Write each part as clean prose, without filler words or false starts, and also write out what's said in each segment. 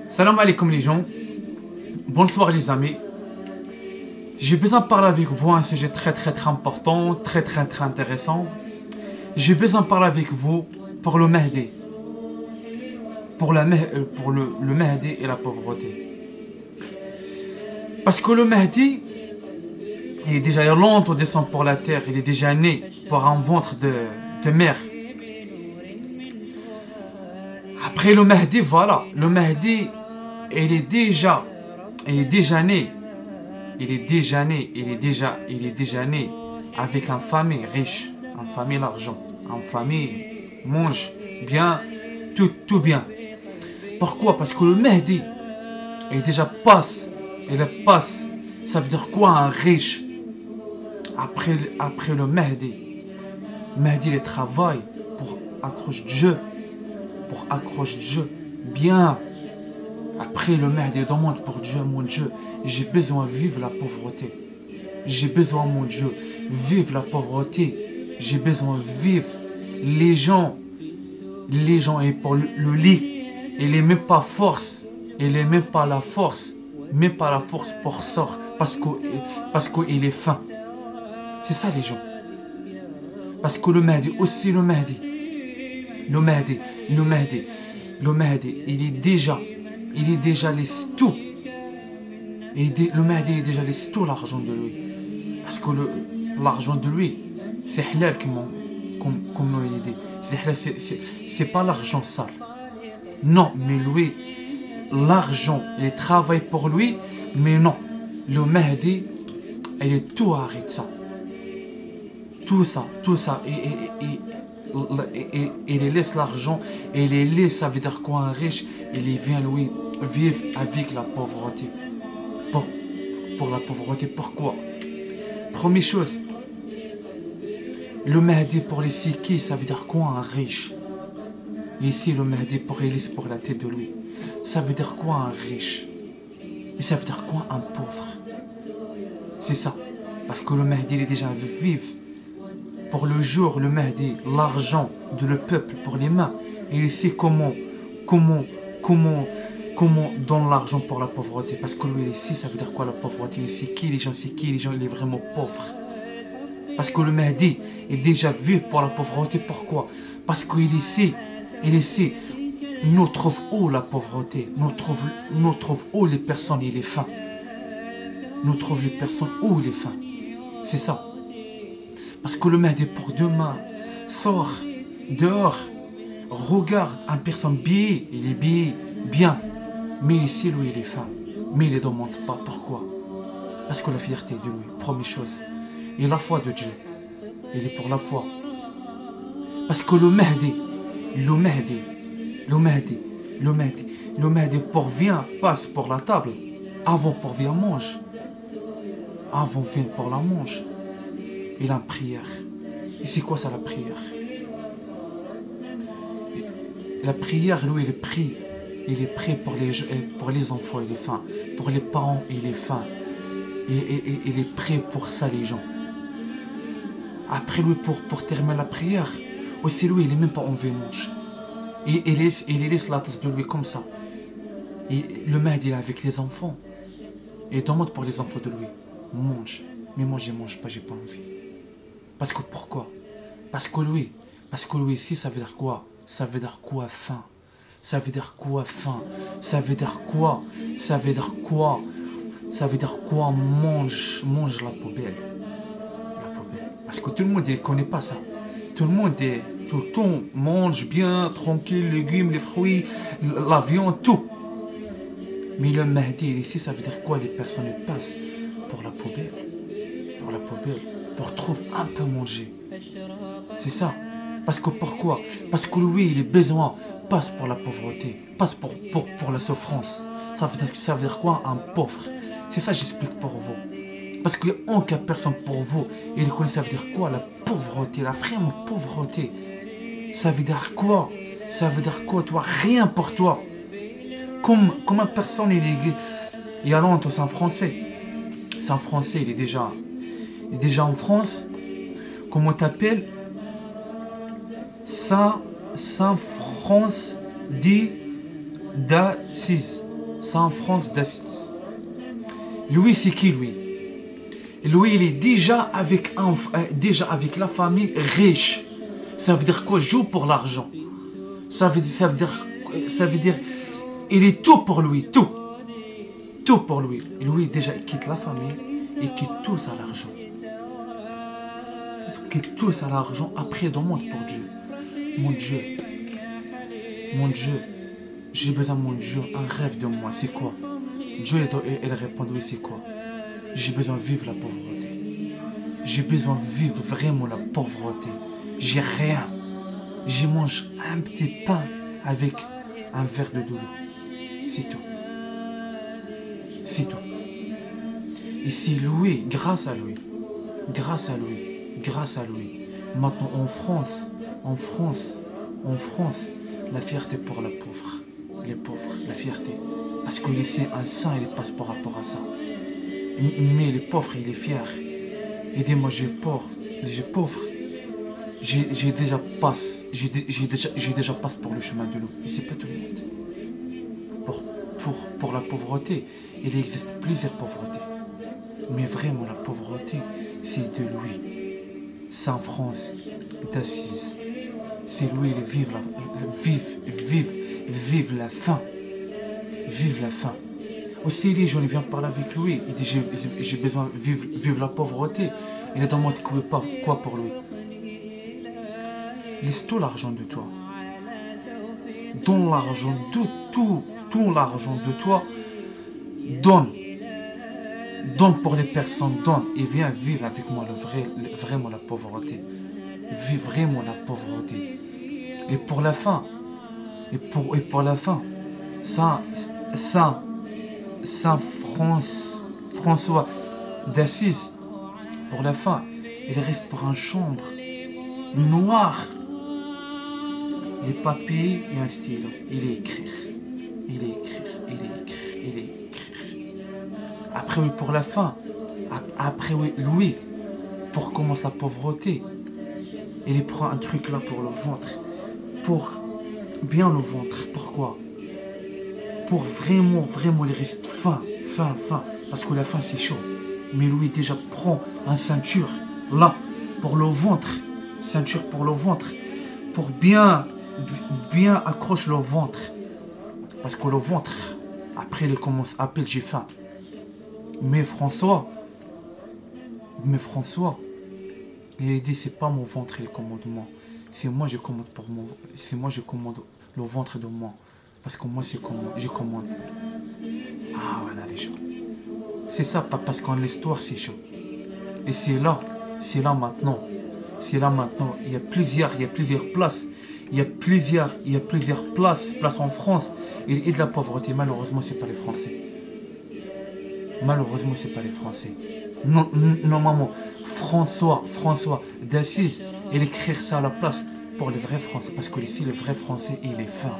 Salam alaikum les gens, bonsoir les amis. J'ai besoin de parler avec vous un sujet très important, très intéressant. J'ai besoin de parler avec vous pour le Mahdi. Pour le Mahdi et la pauvreté. Parce que le Mahdi, il est déjà longtemps descend pour la terre, il est déjà né pour un ventre de mère. Après le Mahdi, voilà, le Mahdi, il est déjà né avec une famille riche, une famille l'argent, une famille mange bien, tout bien. Pourquoi? Parce que le Mahdi, il déjà passe, ça veut dire quoi un riche? Après le Mahdi, il travaille pour accrocher Dieu, bien. Après le Mahdi demande pour Dieu, mon Dieu, j'ai besoin de vivre la pauvreté. J'ai besoin, mon Dieu, vivre la pauvreté. J'ai besoin de vivre les gens et pour le lit. Il n'est même pas force. Il n'est même pas la force. Même pas la force pour sortir parce qu'il est faim. C'est ça les gens. Parce que le Mahdi, aussi le Mahdi, il est déjà laissé tout. Le Mahdi il déjà laissé tout l'argent de lui. Parce que l'argent de lui, c'est halal comme il dit. C'est pas l'argent sale. Non, mais lui, l'argent, il travaille pour lui, mais non. Le Mahdi, il est tout arrête ça. Tout ça. Il laisse l'argent, et il laisse, ça veut dire quoi un riche, il vient lui vivre avec la pauvreté. Pour la pauvreté, pourquoi? Première chose, le Mahdi pour les Sikis, ça veut dire quoi un riche? Ici, le Mahdi pour la tête de lui, ça veut dire quoi un riche? Et ça veut dire quoi un pauvre? C'est ça. Parce que le Mahdi, il est déjà vivre. Pour le jour, le Mahdi, l'argent de le peuple pour les mains, et il sait comment donner l'argent pour la pauvreté. Parce que lui, ici, ça veut dire quoi la pauvreté? Il sait qui les gens, il est vraiment pauvre. Parce que le Mahdi est déjà vivre pour la pauvreté. Pourquoi? Parce qu'il sait, nous trouve où la pauvreté? Nous trouve où les personnes et les fins? Nous trouve les personnes où les fins? C'est ça. Parce que le Mahdi pour demain sort dehors, regarde une personne bien, il est bien, mais ici lui il est faim, mais il ne demande pas. Pourquoi? Parce que la fierté de lui, première chose, et la foi de Dieu, il est pour la foi. Parce que le Mahdi pour vient passe pour la table, avant pour vient mange, avant vient pour la mange. Il a une prière. Et c'est quoi ça la prière? La prière, lui, il est pris. Il est pris pour les enfants et les fins. Pour les parents et les fins. Et il est prêt pour ça, les gens. Après, lui, pour terminer la prière, aussi, lui, il n'est même pas envie de manger. Il laisse la tasse de lui comme ça. Et le Mahdi, il est avec les enfants. Et il demande pour les enfants de lui. Mange. Mais moi, je ne mange pas, j'ai pas envie. Parce que pourquoi? Parce que lui ici, ça veut dire quoi? Ça veut dire quoi faim? Ça veut dire quoi faim? Ça veut dire quoi? Ça veut dire quoi? Ça veut dire quoi mange la poubelle? La poubelle. Parce que tout le monde ne connaît pas ça. Tout le temps mange bien, tranquille, légumes, les fruits, la viande, tout. Mais le Mahdi ici, ça veut dire quoi? Les personnes passent pour la poubelle. Pour la poubelle. Pour trouver un peu manger. C'est ça. Parce que pourquoi? Parce que lui, il a besoin, passe pour la pauvreté, passe pour la souffrance. Ça veut dire quoi un pauvre? C'est ça que j'explique pour vous. Parce qu'il n'y a aucune personne pour vous. Et il connaît ça veut dire quoi la pauvreté, la vraiment pauvreté. Ça veut dire quoi? Ça veut dire quoi toi? Rien pour toi. Comme une personne, il y a longtemps, c'est un Français. C'est un Français, il est déjà en France. Comment t'appelles? Saint France d'Assise. Saint France d'Assise. Lui, c'est qui lui? Lui, il est déjà avec la famille riche. Ça veut dire quoi? Joue pour l'argent. Ça veut dire, il est tout pour lui, tout. Tout pour lui. Et lui, déjà, il quitte la famille, il quitte tout ça l'argent. Il quitte tout ça l'argent, après il demande pour Dieu. Mon Dieu, j'ai besoin de mon Dieu, un rêve de moi, c'est quoi? Dieu, il répond, oui, c'est quoi? J'ai besoin de vivre la pauvreté. J'ai besoin de vivre vraiment la pauvreté. J'ai rien. Je mange un petit pain avec un verre de l'eau. C'est tout. C'est tout. Et c'est lui, grâce à lui, maintenant en France, la fierté pour les pauvres, la fierté. Parce qu'il est un saint, il passe par rapport à ça. Mais les pauvres, il est fier. Aidez-moi, j'ai pauvre. J'ai déjà passé pour le chemin de l'eau. Et c'est pas tout le monde. Pour la pauvreté, il existe plusieurs pauvretés. Mais vraiment, la pauvreté, c'est de lui. Saint France d'Assise. C'est lui, il vive la faim. Vive la faim. Aussi, les gens viennent parler avec lui. Il dit, j'ai besoin de vivre la pauvreté. Il est dans mon quoi pour lui? Laisse tout l'argent de toi. Donne l'argent, tout l'argent de toi. Donne pour les personnes, donne. Et viens vivre avec moi vraiment la pauvreté. Vive vraiment la pauvreté. Et pour la fin, Saint François d'Assise, pour la fin, il reste pour une chambre noire. Les papiers et un stylo. Il est écrire. Après, oui, pour la fin, lui, pour commencer la pauvreté, il prend un truc là pour le ventre. Pour bien le ventre. Pourquoi? Pour vraiment, il reste faim. Parce que la faim, c'est chaud. Mais lui, déjà, prend un ceinture là, pour le ventre. Ceinture pour le ventre. Pour bien accrocher le ventre. Parce que le ventre, après, il commence à appeler, j'ai faim. Mais François, il dit, c'est pas mon ventre, il commande moi. C'est moi, je commande le ventre de moi. Parce que moi, je commande. Ah, voilà les gens. C'est ça, parce qu'en l'histoire, c'est chaud. Et c'est là maintenant. Il y a plusieurs places. Il y a plusieurs places en France. Et de la pauvreté, malheureusement, c'est pas les Français. Non, maman. François d'Assise, il écrit ça à la place pour les vrais Français. Parce que ici, le vrai Français, il est fin.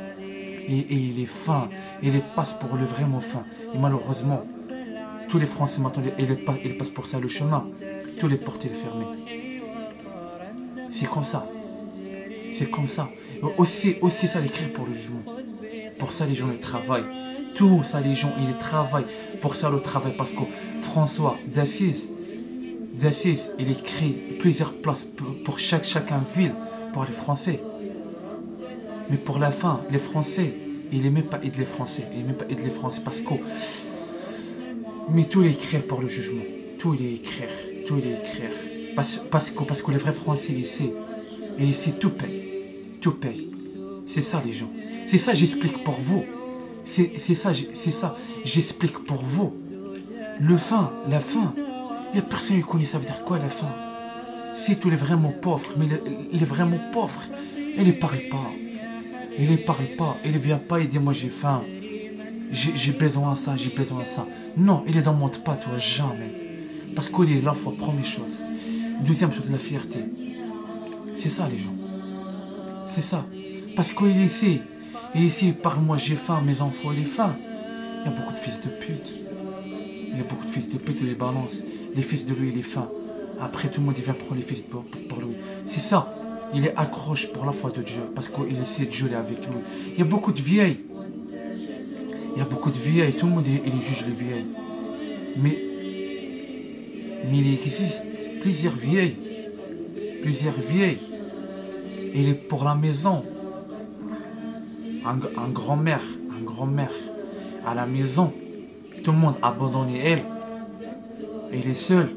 Et il est fin. Il passe pour le vraiment fin. Et malheureusement, tous les Français maintenant, ils passent pour ça le chemin. Tous les portes sont fermées. C'est comme ça. Aussi ça, l'écrire pour le jugement. Pour ça, les gens, ils travaillent. Tout ça, les gens, ils travaillent. Pour ça, le travail. Parce que François d'Assise, il écrit plusieurs places pour chacun ville pour les Français. Mais pour la fin, les Français, il n'aimait pas aider les Français. Parce que... Mais tout est écrit pour le jugement. Tout est écrit. Parce que les vrais Français, ici, tout paye. C'est ça, les gens. C'est ça, j'explique pour vous. C'est ça, j'explique pour vous. La fin, il n'y a personne qui connaît ça veut dire quoi la fin. C'est tous les vraiment pauvres, mais les vraiment pauvres, ils ne parlent pas. Ils ne viennent pas et disent moi j'ai faim. J'ai besoin de ça. Non, il ne demande pas toi, jamais. Parce qu'il est là, faut première chose. Deuxième chose, la fierté. C'est ça les gens. C'est ça. Parce qu'il est ici. Et ici, par moi j'ai faim, mes enfants, il est faim. Il y a beaucoup de fils de pute. Il les balance. Les fils de lui, il est faim. Après, tout le monde il vient prendre les fils pour lui. C'est ça. Il est accroche pour la foi de Dieu. Parce qu'il sait Dieu est avec lui. Il y a beaucoup de vieilles. Il y a beaucoup de vieilles, tout le monde il juge les vieilles. Mais il existe plusieurs vieilles. Plusieurs vieilles. Il est pour la maison. Un grand-mère à la maison. Tout le monde a abandonné elle. Et il est seul.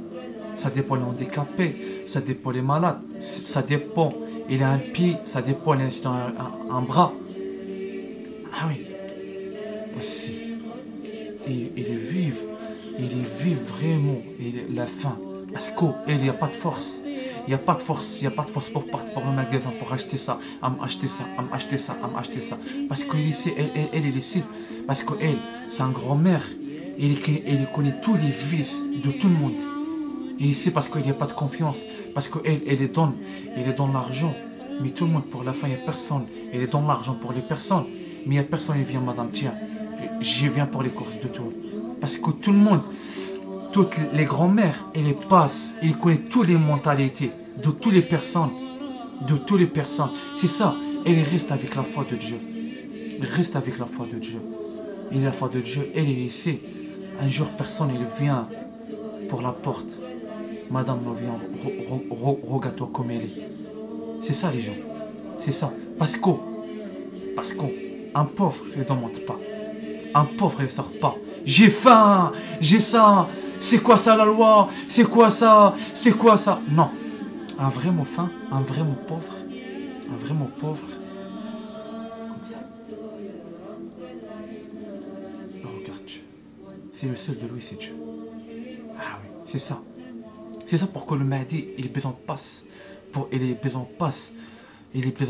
Ça dépend les handicapés, ça dépend les malades, ça dépend. Il a un pied, ça dépend, il a un bras. Ah oui. Aussi. Il est vif. Il est vif vraiment. La faim. Parce qu'il n'y a pas de force. Il n'y a pas de force. Il n'y a pas de force pour partir pour le magasin, pour acheter ça, à m'acheter ça, à m'acheter ça, à m'acheter ça. Parce qu'elle est ici, elle est ici. Parce qu'elle, c'est un grand-mère. Il connaît tous les vices de tout le monde. Et ici, parce qu'il n'y a pas de confiance. Parce qu'elle, elle est dans l'argent. Mais tout le monde, pour la fin, il n'y a personne. Elle est dans l'argent pour les personnes. Mais il n'y a personne, il vient, madame, tiens. J'y viens pour les courses de tout. Parce que tout le monde, toutes les grands-mères, elles les passent. Ils connaissent toutes les mentalités de toutes les personnes. De toutes les personnes. C'est ça. Elle reste avec la foi de Dieu. Elle reste avec la foi de Dieu. Et la foi de Dieu, elle est ici. Un jour, personne, elle vient pour la porte. Madame, viens, regarde-toi comme elle est. C'est ça, les gens. C'est ça. Parce qu'un pauvre, il ne demande pas. Un pauvre, il ne sort pas. J'ai faim, j'ai ça. C'est quoi ça, la loi? C'est quoi ça? C'est quoi ça? Non. Un vraiment faim, un vraiment pauvre. Un vraiment pauvre. Comme ça. Regarde Dieu. C'est le seul de lui, c'est Dieu. Ah oui, c'est ça. C'est ça pourquoi le Mahdi, il est besoin de passe. Il est besoin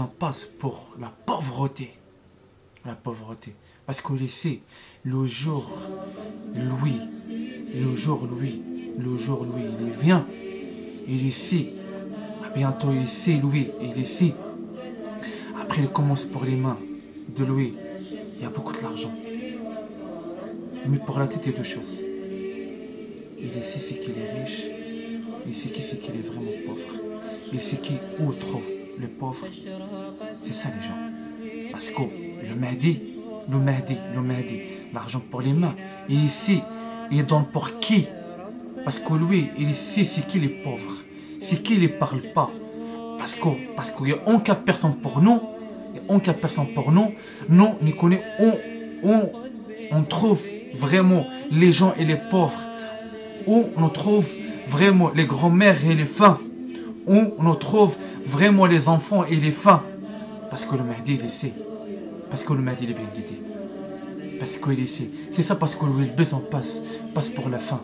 de passe pour la pauvreté. La pauvreté. Parce qu'il sait, le jour, lui, il vient. Il est ici. Bientôt, il est ici, lui, il est ici. Après, il commence pour les mains de lui. Il y a beaucoup d'argent. Mais pour la tête, il y a deux choses. Il est ici, c'est qu'il est riche. Il sait qui c'est qu'il est vraiment pauvre. Il sait qui où trouve les pauvres. C'est ça les gens. Parce que le Mahdi, l'argent pour les mains, il est ici, il donne pour qui? Parce que lui, il sait c'est qui les pauvres. C'est qui ne parle pas. Parce qu'il n'y a aucun personne pour nous. Nous, on connaît où on trouve vraiment les gens et les pauvres. Où on trouve vraiment les grands-mères et les fins. Où on trouve vraiment les enfants et les fins. Parce que le Mahdi, il sait. Parce que le Mahdi, il est bien guidé. Parce qu'il sait. C'est ça parce que le besoin passe pour la fin.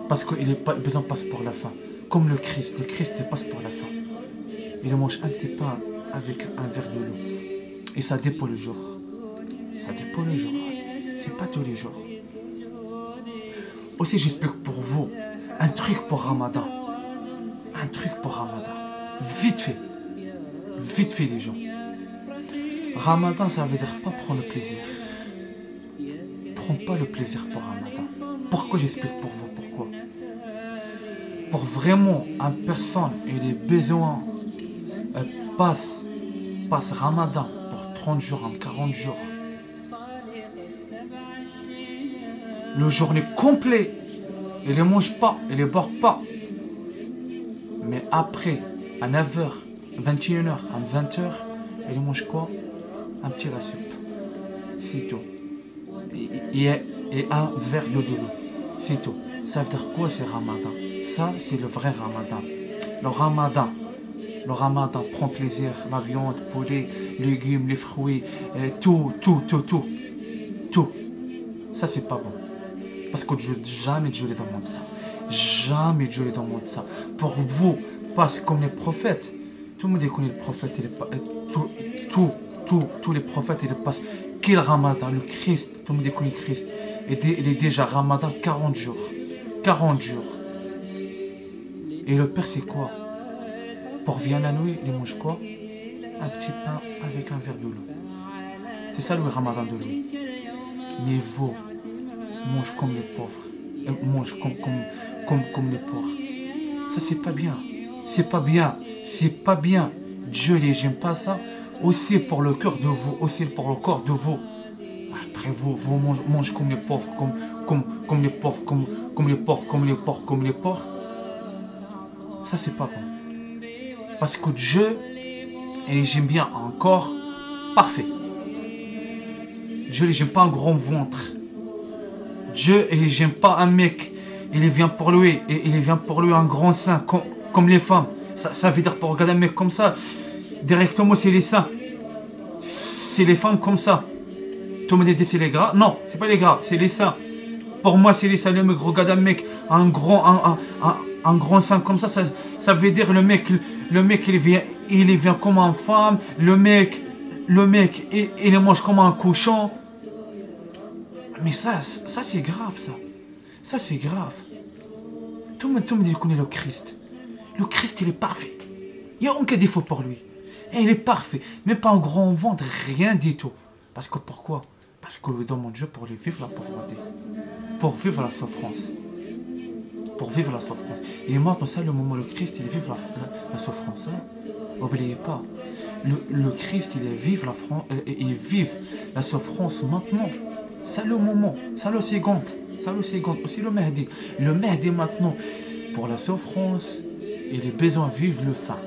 Parce qu'il est besoin passe pour la fin. Comme le Christ il passe pour la fin. Il mange un petit pain avec un verre de l'eau. Et ça dépend le jour. Ça dépend le jour. C'est pas tous les jours. Aussi, j'explique pour vous un truc pour Ramadan. Un truc pour Ramadan. Vite fait les gens. Ramadan, ça veut dire pas prendre le plaisir. Prends pas le plaisir pour Ramadan. Pourquoi j'explique pour vous? Pourquoi? Pour vraiment une personne et les besoins passe Ramadan pour 30 jours, 40 jours. Le journée complet, il ne mange pas, il ne boit pas. Mais après, à 9h, 21h, à 20h, il mange quoi? Un petit la soupe. C'est tout. Et un verre de l'eau. C'est tout. Ça veut dire quoi, c'est Ramadan? Ça, c'est le vrai Ramadan. Le Ramadan prend plaisir. La viande, poulet, légumes, les fruits, tout. Ça, c'est pas bon. Parce que jamais Dieu les demande ça. Jamais Dieu les demande ça. Pour vous, parce que comme les prophètes, tout le monde connaît le prophète, tous les prophètes, ils passent. Quel Ramadan? Le Christ, tout le monde connaît le Christ. Il est déjà Ramadan 40 jours. 40 jours. Et le Père, c'est quoi? Pour venir la nuit, il mange quoi? Un petit pain avec un verre de l'eau. C'est ça le Ramadan de lui. Mais vous, mange comme les pauvres. Mange comme les pauvres. Ça, c'est pas bien. C'est pas bien. Dieu, j'aime pas ça. Aussi pour le cœur de vous. Aussi pour le corps de vous. Après, Frère, vous mangez comme les pauvres, comme les pauvres, comme les porcs, comme les porcs, comme les porcs. Ça, c'est pas bon. Parce que Dieu, et j'aime bien un corps parfait. Dieu, il n'aime pas un grand ventre. Dieu, il n'aime pas un mec. Il vient pour lui, et il vient pour lui un grand sein, comme les femmes. Ça veut dire pour regarder un mec comme ça, directement c'est les seins. C'est les femmes comme ça. Tout le monde dit c'est les gras. Non, c'est pas les gras, c'est les seins. Pour moi, c'est les seins. Le mec regarde un mec, un grand sein comme ça veut dire le mec il vient comme une femme. Le mec, il mange comme un cochon. Mais ça c'est grave, ça. Ça, c'est grave. Tout le monde dit connaît le Christ. Le Christ, il est parfait. Il n'y a aucun défaut pour lui. Et il est parfait. Même pas un grand ventre, rien du tout. Parce que pourquoi? Parce que lui demande Dieu pour lui vivre la pauvreté. Pour vivre la souffrance. Pour vivre la souffrance. Et maintenant, ça, le moment où le Christ, il vit la souffrance. N'oubliez pas. Le Christ, il vive la souffrance maintenant. C'est le moment. C'est le second. Ça le second, aussi le Mahdi. Le Mahdi maintenant, pour la souffrance, il a besoin de vivre le faim.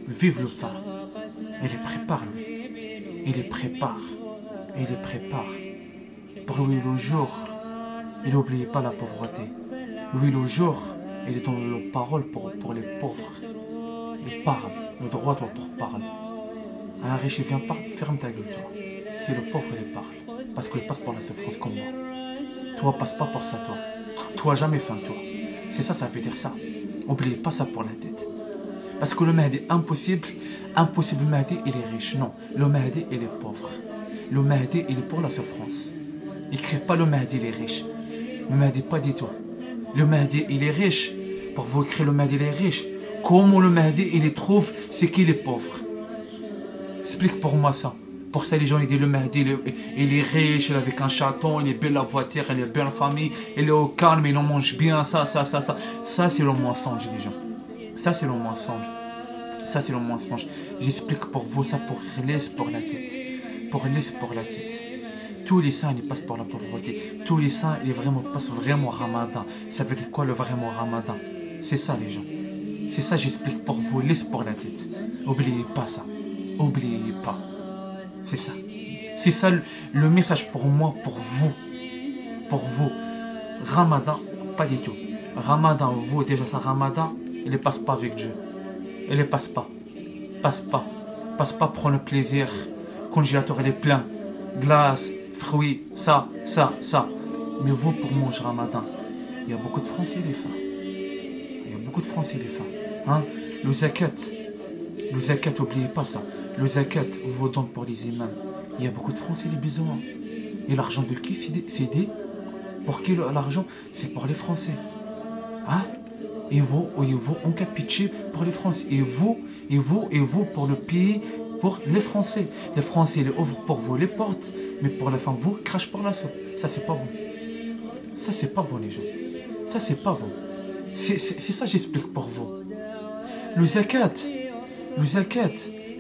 Vive le faim. Il les prépare, lui. Il les prépare. Il les prépare. Pour lui, le jour, il n'oublie pas la pauvreté. Lui, le jour, il est dans la parole pour les pauvres. Il parle. Le droit doit pour parler. Un riche, il vient pas, ferme ta gueule, toi. Si le pauvre, il parle. Parce qu'il passe pour la souffrance comme moi. Toi, passe pas pour ça, toi. Toi, jamais faim, toi. C'est ça, ça veut dire ça. N'oubliez pas ça pour la tête. Parce que le Mahdi, impossible, le Mahdi, il est riche. Non, le Mahdi, il est pauvre. Le Mahdi, il est pour la souffrance. Il ne crée pas le Mahdi, il est riche. Le Mahdi, pas du tout. Le Mahdi, il est riche. Pour vous écrire, le Mahdi, il est riche. Comment le Mahdi, il trouve, c'est qu'il est pauvre. Explique pour moi ça. Pour ça, les gens ils disent le Mahdi, il est riche, il est avec un chaton, il est belle la voiture, il est belle la famille, il est au calme, il en mange bien, ça. Ça, c'est le mensonge, les gens. Ça, c'est le mensonge. Ça, c'est le mensonge. J'explique pour vous ça pour laisser pour la tête. Pour laisser pour la tête. Tous les saints, ils passent pour la pauvreté. Tous les saints, ils passent vraiment Ramadan. Ça veut dire quoi le vraiment Ramadan? C'est ça, les gens. C'est ça, j'explique pour vous, laisse pour la tête. N'oubliez pas ça. N'oubliez pas. C'est ça. C'est ça le message pour moi, pour vous. Pour vous. Ramadan, pas du tout. Ramadan, vous, déjà ça, Ramadan, il ne passe pas avec Dieu. Il ne passe pas. Passe pas. Passe pas, prendre le plaisir. Congélateur, il est plein. Glace, fruits, ça. Mais vous, pour manger Ramadan, il y a beaucoup de Français, les femmes. Il y a beaucoup de Français, les femmes. Hein? Le zakat, n'oubliez pas ça. Le zakat, vous donne pour les imams. Il y a beaucoup de Français, les besoins. Et l'argent de qui c'est dit? Pour qui l'argent? C'est pour les Français. Hein? Et vous, on capitule pour les Français. Et vous, pour le pays, pour les Français. Les Français, ils ouvrent pour vous les portes, mais pour la fin, vous, crachez pour la soupe. Ça, c'est pas bon. Ça, c'est pas bon, les gens. Ça, c'est pas bon. C'est ça, j'explique pour vous. Le zakat,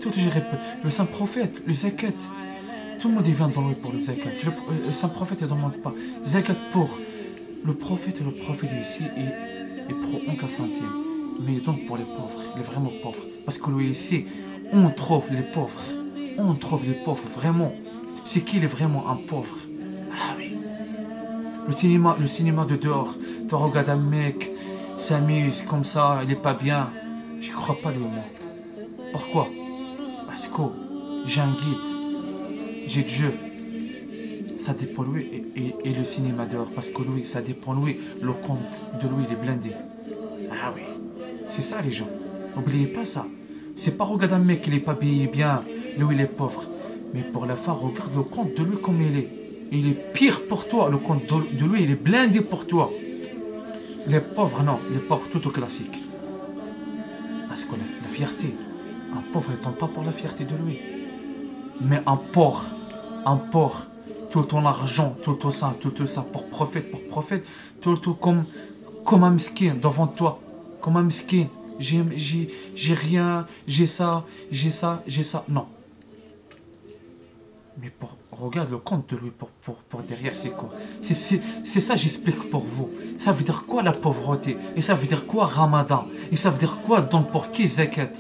tout je répète, le saint prophète, le zakat, tout le monde vient dans lui pour le zakat. Le saint prophète ne demande pas. Zakat pour le prophète ici, il prend aucun centime. Mais il donne pour les pauvres, les vraiment pauvres. Parce que lui ici, on trouve les pauvres. On trouve les pauvres vraiment. C'est qui est vraiment un pauvre? Ah oui. Le cinéma de dehors, tu regardes un mec s'amuse comme ça, il est pas bien. Je crois pas lui, moi. Pourquoi? Parce que j'ai un guide, j'ai Dieu. Ça dépend de lui et le cinéma dehors. Parce que lui, ça dépend de lui. Le compte de lui, il est blindé. Ah oui. C'est ça, les gens. N'oubliez pas ça. C'est pas regarder un mec qui n'est pas habillé bien. Lui, il est pauvre. Mais pour la fin, regarde le compte de lui comme il est. Il est pire pour toi. Le compte de lui, il est blindé pour toi. Les pauvres, non. Les pauvres, tout au classique. Parce que la fierté. Un pauvre ne tombe pas pour la fierté de lui. Mais un pauvre, tout ton argent, tout ça, pour prophète, tout comme un miskin devant toi. Comme un miskin. J'ai rien, j'ai ça. Non. Mais regarde le compte de lui, pour derrière, c'est quoi? C'est ça, j'explique pour vous. Ça veut dire quoi la pauvreté? Et ça veut dire quoi Ramadan? Et ça veut dire quoi don pour qui zakat?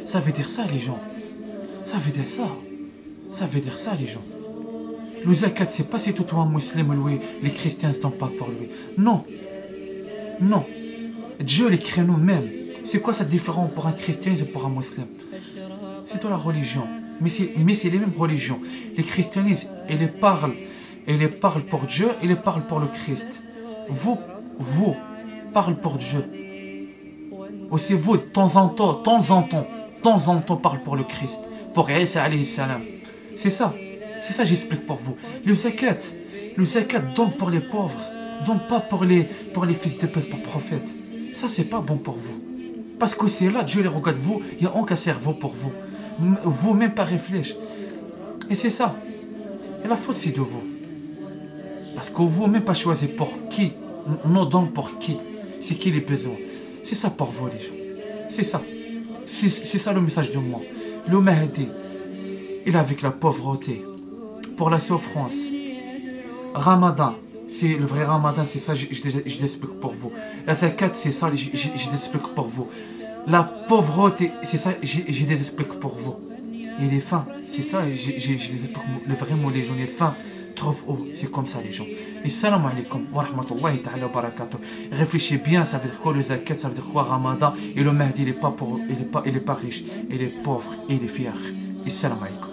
Ça veut dire ça, les gens. Ça veut dire ça. Ça veut dire ça, les gens. Le zakat, c'est pas si tout un musulman, lui, les chrétiens ne donnent pas pour lui. Non. Non. Dieu les crée nous-mêmes. C'est quoi cette différence pour un chrétien et pour un musulman? C'est de la religion. Mais c'est les mêmes religions. Les christianismes, ils les parlent pour Dieu, ils les parlent pour le Christ. Vous parlez pour Dieu. Aussi vous, de temps en temps, parle pour le Christ, pour Isa alayhi salam. C'est ça, j'explique pour vous. Le zakat donne pour les pauvres, donne pas pour les fils de peuple, pour prophète. Ça, c'est pas bon pour vous. Parce que c'est là, Dieu les regarde vous, il n'y a aucun cerveau pour vous. Vous même pas réfléchir. Et c'est ça. Et la faute c'est de vous. Parce que vous même pas choisi pour qui. Non, donc pour qui. C'est qui les besoins. C'est ça pour vous les gens. C'est ça. C'est ça le message de moi. Le Mahdi, il est avec la pauvreté. Pour la souffrance. Ramadan. C'est le vrai Ramadan, c'est ça, je l'explique pour vous. La zakat, c'est ça, je l'explique pour vous. La pauvreté, c'est ça, je l'explique pour vous. Et les fins, c'est ça, je l'explique. Le vrai mot, les gens, les fins, trouvent haut, c'est comme ça, les gens. Et salam alaikum wa rahmatullahi ta'ala wa barakatuh. Réfléchissez bien, ça veut dire quoi le zakat, ça veut dire quoi Ramadan. Et le Mahdi, il est pas riche, il est pauvre, et il est fier. Et salam alaikum.